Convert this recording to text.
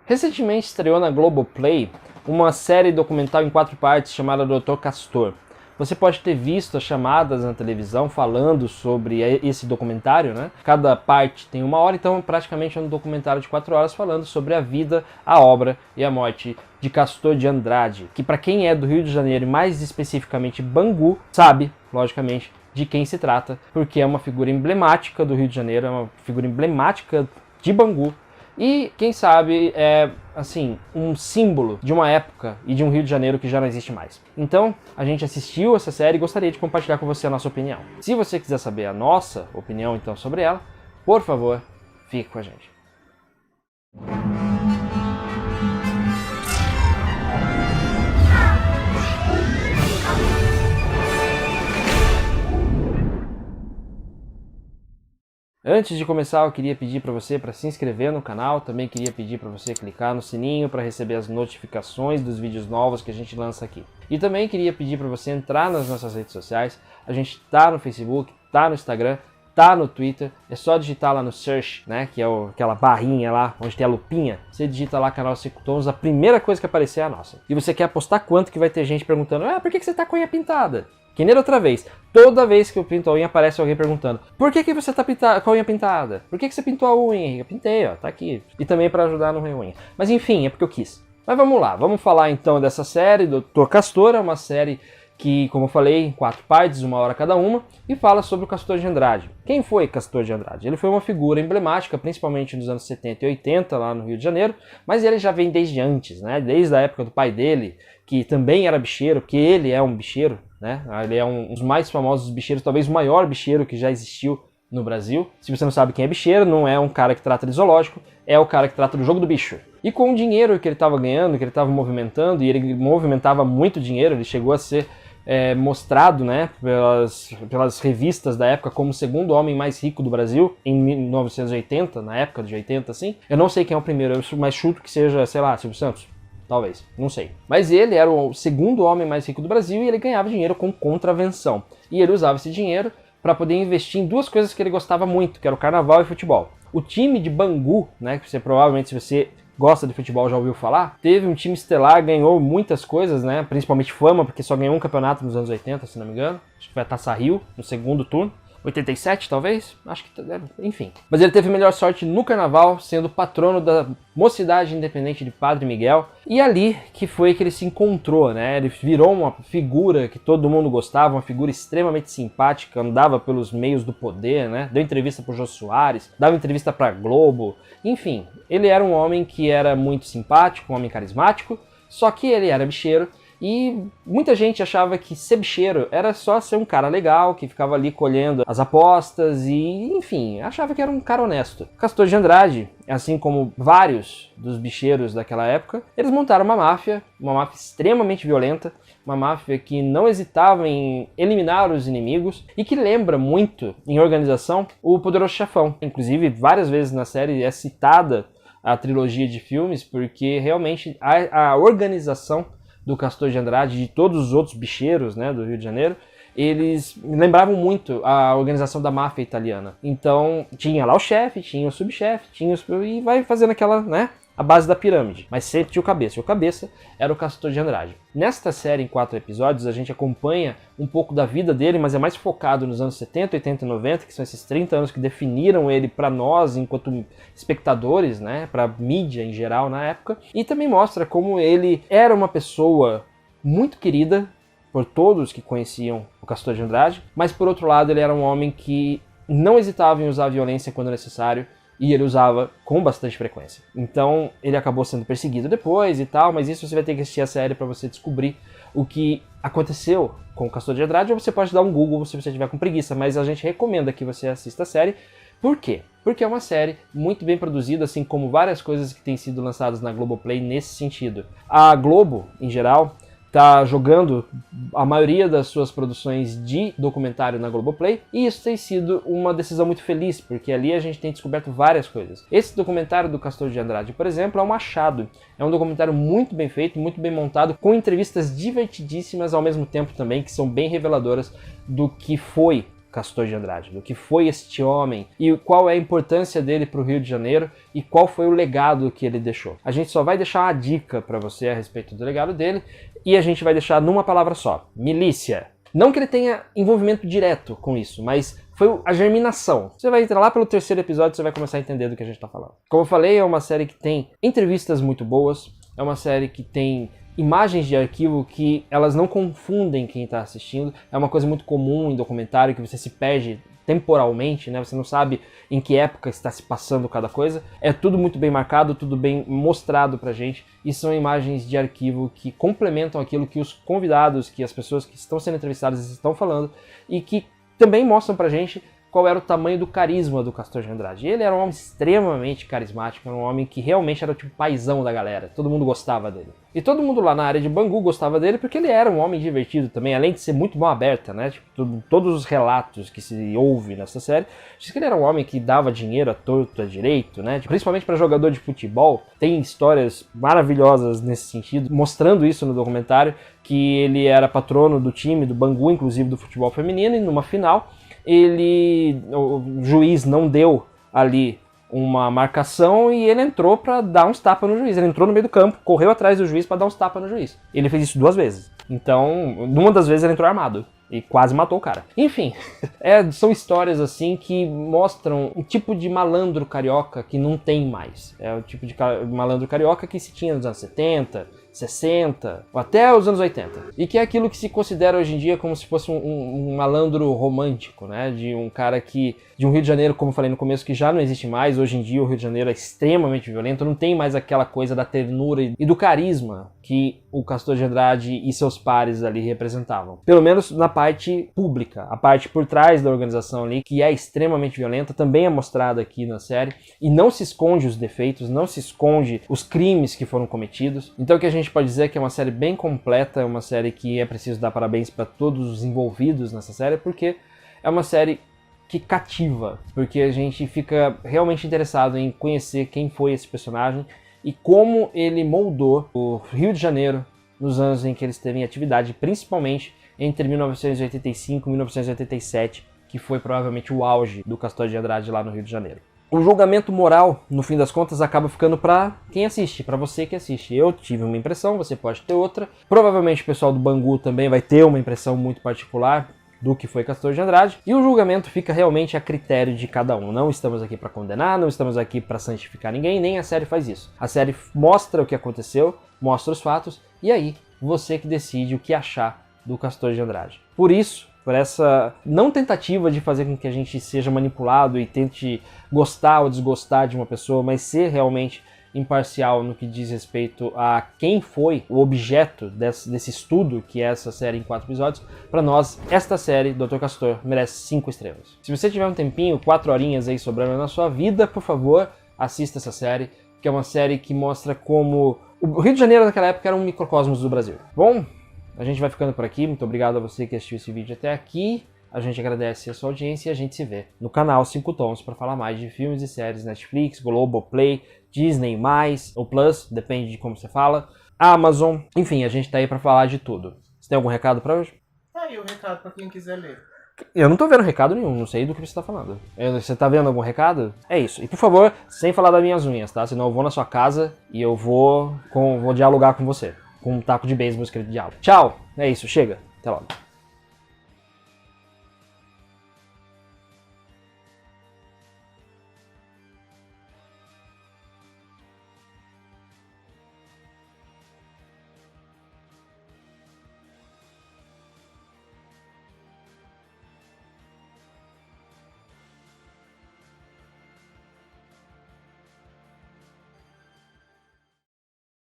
Recentemente estreou na Globoplay uma série documental em 4 partes chamada Dr. Castor. Você pode ter visto as chamadas na televisão falando sobre esse documentário, né? Cada parte tem 1 hora, então praticamente é um documentário de 4 horas falando sobre a vida, a obra e a morte de Castor de Andrade, que para quem é do Rio de Janeiro e mais especificamente Bangu, sabe, logicamente, de quem se trata, porque é uma figura emblemática do Rio de Janeiro, é uma figura emblemática de Bangu, e, quem sabe, é, assim, um símbolo de uma época e de um Rio de Janeiro que já não existe mais. Então, a gente assistiu essa série e gostaria de compartilhar com você a nossa opinião. Se você quiser saber a nossa opinião, então, sobre ela, por favor, fique com a gente. Antes de começar, eu queria pedir para você para se inscrever no canal, também queria pedir para você clicar no sininho para receber as notificações dos vídeos novos que a gente lança aqui. E também queria pedir para você entrar nas nossas redes sociais, a gente tá no Facebook, tá no Instagram, tá no Twitter, é só digitar lá no search, né, que é aquela barrinha lá, onde tem a lupinha, você digita lá canal Secutons, a primeira coisa que aparecer é a nossa. E você quer apostar quanto que vai ter gente perguntando, por que você tá com a unha pintada? Que nem outra vez, toda vez que eu pinto a unha aparece alguém perguntando: por que você tá com a unha pintada? Por que você pintou a unha? Eu pintei, ó, tá aqui. E também para ajudar no unha. Mas enfim, é porque eu quis. Mas vamos lá, vamos falar então dessa série, Dr. Castor, é uma série que, como eu falei, em 4 partes, 1 hora cada uma, e fala sobre o Castor de Andrade. Quem foi Castor de Andrade? Ele foi uma figura emblemática, principalmente nos anos 70 e 80, lá no Rio de Janeiro, mas ele já vem desde antes, né? Desde a época do pai dele, que também era bicheiro, porque ele é um bicheiro, né? Ele é um dos mais famosos bicheiros, talvez o maior bicheiro que já existiu no Brasil. Se você não sabe quem é bicheiro, não é um cara que trata de zoológico, é o cara que trata do jogo do bicho. E com o dinheiro que ele estava ganhando, que ele estava movimentando, e ele movimentava muito dinheiro, ele chegou a ser mostrado, né, pelas revistas da época como o 2º homem mais rico do Brasil, em 1980, na época de 80, assim. Eu não sei quem é o primeiro, mas chuto que seja, sei lá, Silvio Santos. Talvez, não sei. Mas ele era o 2º homem mais rico do Brasil e ele ganhava dinheiro com contravenção. E ele usava esse dinheiro para poder investir em 2 coisas que ele gostava muito, que era o carnaval e futebol. O time de Bangu, né, que você provavelmente, se você gosta de futebol, já ouviu falar, teve um time estelar, ganhou muitas coisas, né, principalmente fama, porque só ganhou um campeonato nos anos 80, se não me engano. Acho que foi a Taça Rio, no 2º turno. 87, talvez? Acho que... enfim. Mas ele teve melhor sorte no carnaval, sendo patrono da Mocidade Independente de Padre Miguel. E ali que foi que ele se encontrou, né? Ele virou uma figura que todo mundo gostava, uma figura extremamente simpática, andava pelos meios do poder, né? Deu entrevista pro Jô Soares, dava entrevista pra Globo. Enfim, ele era um homem que era muito simpático, um homem carismático, só que ele era bicheiro. E muita gente achava que ser bicheiro era só ser um cara legal, que ficava ali colhendo as apostas e, enfim, achava que era um cara honesto. Castor de Andrade, assim como vários dos bicheiros daquela época, eles montaram uma máfia extremamente violenta, uma máfia que não hesitava em eliminar os inimigos e que lembra muito, em organização, o Poderoso Chefão. Inclusive, várias vezes na série é citada a trilogia de filmes, porque realmente a organização do Castor de Andrade, de todos os outros bicheiros, né, do Rio de Janeiro, eles lembravam muito a organização da máfia italiana. Então, tinha lá o chefe, tinha o subchefe, e vai fazendo aquela, né, a base da pirâmide. Mas sempre tinha o cabeça, e o cabeça era o Castor de Andrade. Nesta série, em 4 episódios, a gente acompanha um pouco da vida dele, mas é mais focado nos anos 70, 80 e 90, que são esses 30 anos que definiram ele para nós, enquanto espectadores, né, para mídia em geral na época. E também mostra como ele era uma pessoa muito querida por todos que conheciam o Castor de Andrade, mas por outro lado ele era um homem que não hesitava em usar a violência quando necessário, e ele usava com bastante frequência. Então ele acabou sendo perseguido depois e tal, mas isso você vai ter que assistir a série para você descobrir o que aconteceu com o Castor de Andrade, ou você pode dar um Google se você tiver com preguiça, mas a gente recomenda que você assista a série. Por quê? Porque é uma série muito bem produzida, assim como várias coisas que têm sido lançadas na Globoplay nesse sentido. A Globo, em geral, está jogando a maioria das suas produções de documentário na Globoplay, e isso tem sido uma decisão muito feliz, porque ali a gente tem descoberto várias coisas. Esse documentário do Castor de Andrade, por exemplo, é um achado. É um documentário muito bem feito, muito bem montado, com entrevistas divertidíssimas ao mesmo tempo também, que são bem reveladoras do que foi Castor de Andrade, do que foi este homem e qual é a importância dele para o Rio de Janeiro e qual foi o legado que ele deixou. A gente só vai deixar uma dica para você a respeito do legado dele e a gente vai deixar numa palavra só: milícia. Não que ele tenha envolvimento direto com isso, mas foi a germinação. Você vai entrar lá pelo 3º episódio e você vai começar a entender do que a gente está falando. Como eu falei, é uma série que tem entrevistas muito boas, é uma série que tem imagens de arquivo que elas não confundem quem está assistindo. É uma coisa muito comum em documentário que você se perde temporalmente, né? Você não sabe em que época está se passando cada coisa. É tudo muito bem marcado, tudo bem mostrado pra gente, e são imagens de arquivo que complementam aquilo que os convidados, que as pessoas que estão sendo entrevistadas estão falando, e que também mostram pra gente qual era o tamanho do carisma do Castor de Andrade. Ele era um homem extremamente carismático, era um homem que realmente era tipo paizão da galera, todo mundo gostava dele. E todo mundo lá na área de Bangu gostava dele porque ele era um homem divertido também, além de ser muito mão aberta, né? Tipo, todos os relatos que se ouve nessa série, diz que ele era um homem que dava dinheiro à torto, à direito, né? Tipo, principalmente para jogador de futebol, tem histórias maravilhosas nesse sentido, mostrando isso no documentário, que ele era patrono do time, do Bangu, inclusive do futebol feminino, e numa final o juiz não deu ali uma marcação e ele entrou pra dar uns tapas no juiz. Ele entrou no meio do campo, correu atrás do juiz pra dar uns tapas no juiz. Ele fez isso 2 vezes. Então, numa das vezes ele entrou armado e quase matou o cara. Enfim, são histórias assim que mostram um tipo de malandro carioca que não tem mais. É o tipo de malandro carioca que se tinha nos anos 70, 60, ou até os anos 80. E que é aquilo que se considera hoje em dia como se fosse um malandro romântico, né? De um cara que... De um Rio de Janeiro, como eu falei no começo, que já não existe mais. Hoje em dia o Rio de Janeiro é extremamente violento, não tem mais aquela coisa da ternura e do carisma que o Castor de Andrade e seus pares ali representavam. Pelo menos na parte pública. A parte por trás da organização ali, que é extremamente violenta, também é mostrada aqui na série. E não se esconde os defeitos, não se esconde os crimes que foram cometidos. Então o que a gente pode dizer é que é uma série bem completa, é uma série que é preciso dar parabéns para todos os envolvidos nessa série, porque é uma série que cativa, porque a gente fica realmente interessado em conhecer quem foi esse personagem e como ele moldou o Rio de Janeiro nos anos em que ele esteve em atividade, principalmente entre 1985 e 1987, que foi provavelmente o auge do Castor de Andrade lá no Rio de Janeiro. O julgamento moral, no fim das contas, acaba ficando pra quem assiste, pra você que assiste. Eu tive uma impressão, você pode ter outra. Provavelmente o pessoal do Bangu também vai ter uma impressão muito particular do que foi Castor de Andrade. E o julgamento fica realmente a critério de cada um. Não estamos aqui pra condenar, não estamos aqui pra santificar ninguém, nem a série faz isso. A série mostra o que aconteceu, mostra os fatos, e aí você que decide o que achar do Castor de Andrade. Por isso, por essa não tentativa de fazer com que a gente seja manipulado e tente gostar ou desgostar de uma pessoa, mas ser realmente imparcial no que diz respeito a quem foi o objeto desse estudo, que é essa série em 4 episódios, para nós, esta série, Dr. Castor, merece 5 estrelas. Se você tiver um tempinho, 4 horinhas aí sobrando na sua vida, por favor, assista essa série, que é uma série que mostra como o Rio de Janeiro naquela época era um microcosmos do Brasil. Bom, a gente vai ficando por aqui, muito obrigado a você que assistiu esse vídeo até aqui, a gente agradece a sua audiência e a gente se vê no canal 5 Tons para falar mais de filmes e séries Netflix, Globoplay, Disney+, ou Plus, depende de como você fala, Amazon, enfim, a gente tá aí para falar de tudo. Você tem algum recado para hoje? Tá aí o recado para quem quiser ler. Eu não tô vendo recado nenhum, não sei do que você tá falando. Você tá vendo algum recado? É isso. E por favor, sem falar das minhas unhas, tá? Senão eu vou na sua casa e eu vou dialogar com você. Com um taco de beisebol escrito diálogo. Tchau! É isso, chega. Até logo.